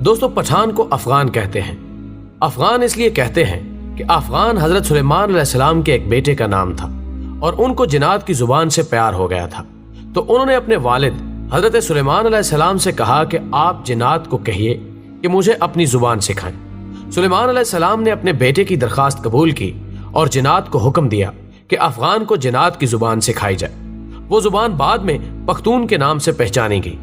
دوستو پٹھان کو افغان کہتے ہیں۔ افغان اس لیے کہتے ہیں کہ افغان حضرت سلیمان علیہ السلام کے ایک بیٹے کا نام تھا اور ان کو جنات کی زبان سے پیار ہو گیا تھا، تو انہوں نے اپنے والد حضرت سلیمان علیہ السلام سے کہا کہ آپ جنات کو کہیے کہ مجھے اپنی زبان سکھائیں۔ سلیمان علیہ السلام نے اپنے بیٹے کی درخواست قبول کی اور جنات کو حکم دیا کہ افغان کو جنات کی زبان سکھائی جائے۔ وہ زبان بعد میں پختون کے نام سے پہچانی گئی۔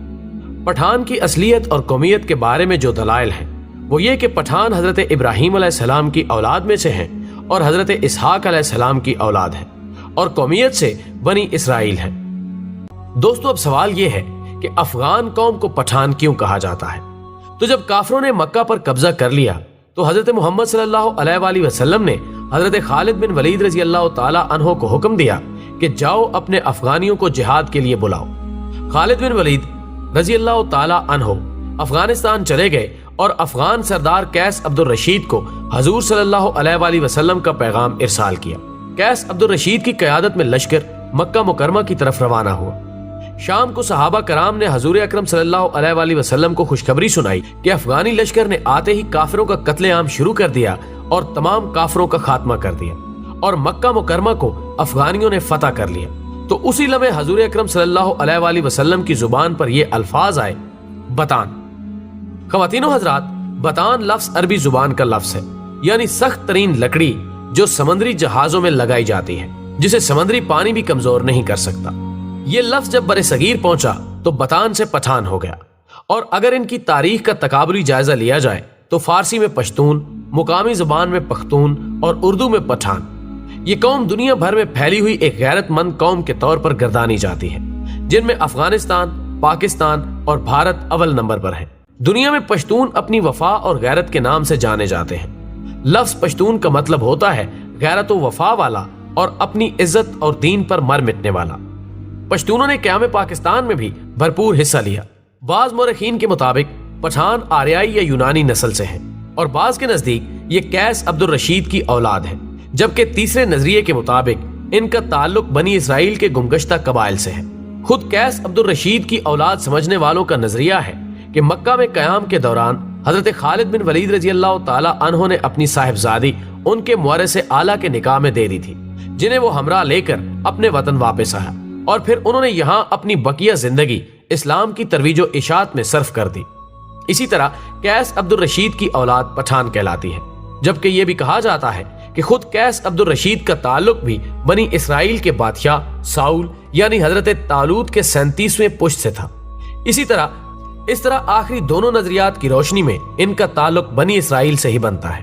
پٹھان کی اصلیت اور قومیت کے بارے میں جو دلائل ہیں وہ یہ کہ پٹھان حضرت ابراہیم علیہ السلام کی اولاد میں سے ہیں اور حضرت اسحاق علیہ السلام کی اولاد ہیں، اور قومیت سے بنی اسرائیل ہیں۔ دوستو اب سوال یہ ہے کہ افغان قوم کو پٹھان کیوں کہا جاتا ہے؟ تو جب کافروں نے مکہ پر قبضہ کر لیا تو حضرت محمد صلی اللہ علیہ وآلہ وسلم نے حضرت خالد بن ولید رضی اللہ تعالی عنہ کو حکم دیا کہ جاؤ اپنے افغانیوں کو جہاد کے لیے بلاؤ۔ خالد بن ولید رضی اللہ تعالی عنہ افغانستان چلے گئے اور افغان سردار قیس عبد الرشید کو حضور صلی اللہ علیہ وآلہ وسلم کا پیغام ارسال کیا۔ قیس عبد الرشید کی قیادت میں لشکر مکہ مکرمہ کی طرف روانہ ہوا۔ شام کو صحابہ کرام نے حضور اکرم صلی اللہ علیہ وآلہ وسلم کو خوشخبری سنائی کہ افغانی لشکر نے آتے ہی کافروں کا قتل عام شروع کر دیا اور تمام کافروں کا خاتمہ کر دیا اور مکہ مکرمہ کو افغانیوں نے فتح کر لیا۔ تو اسی لمحے حضور اکرم صلی اللہ علیہ وآلہ وسلم کی زبان پر یہ الفاظ آئے، بتان۔ خواتین و حضرات، بتان لفظ عربی زبان کا لفظ ہے، یعنی سخت ترین لکڑی جو سمندری جہازوں میں لگائی جاتی ہے، جسے سمندری پانی بھی کمزور نہیں کر سکتا۔ یہ لفظ جب بر صغیر پہنچا تو بتان سے پٹھان ہو گیا، اور اگر ان کی تاریخ کا تقابلی جائزہ لیا جائے تو فارسی میں پشتون، مقامی زبان میں پختون اور اردو میں پٹھان۔ یہ قوم دنیا بھر میں پھیلی ہوئی ایک غیرت مند قوم کے طور پر گردانی جاتی ہے، جن میں افغانستان، پاکستان اور بھارت اول نمبر پر ہیں۔ دنیا میں پشتون اپنی وفا اور غیرت کے نام سے جانے جاتے ہیں۔ لفظ پشتون کا مطلب ہوتا ہے غیرت و وفا والا اور اپنی عزت اور دین پر مر مٹنے والا۔ پشتونوں نے قیام پاکستان میں بھی بھرپور حصہ لیا۔ بعض مورخین کے مطابق پٹھان آریائی یا یونانی نسل سے ہیں، اور بعض کے نزدیک یہ قیس عبد الرشید کی اولاد ہے، جبکہ تیسرے نظریے کے مطابق ان کا تعلق بنی اسرائیل کے گمگشتہ قبائل سے ہے۔ خود قیس عبد الرشید کی اولاد سمجھنے والوں کا نظریہ ہے کہ مکہ میں قیام کے دوران حضرت خالد بن ولید رضی اللہ تعالی عنہ نے اپنی صاحبزادی ان کے مورث اعلیٰ کے نکاح میں دے دی تھی، جنہیں وہ ہمراہ لے کر اپنے وطن واپس آیا، اور پھر انہوں نے یہاں اپنی بقیہ زندگی اسلام کی ترویج و اشاعت میں صرف کر دی۔ اسی طرح قیس عبد الرشید کی اولاد پٹھان کہلاتی ہے، جبکہ یہ بھی کہا جاتا ہے کہ خود قیس عبد الرشید کا تعلق بھی بنی اسرائیل کے بادشاہ ساؤل یعنی حضرت طالوت کے 37ویں پشت سے تھا۔ اس طرح آخری دونوں نظریات کی روشنی میں ان کا تعلق بنی اسرائیل سے ہی بنتا ہے۔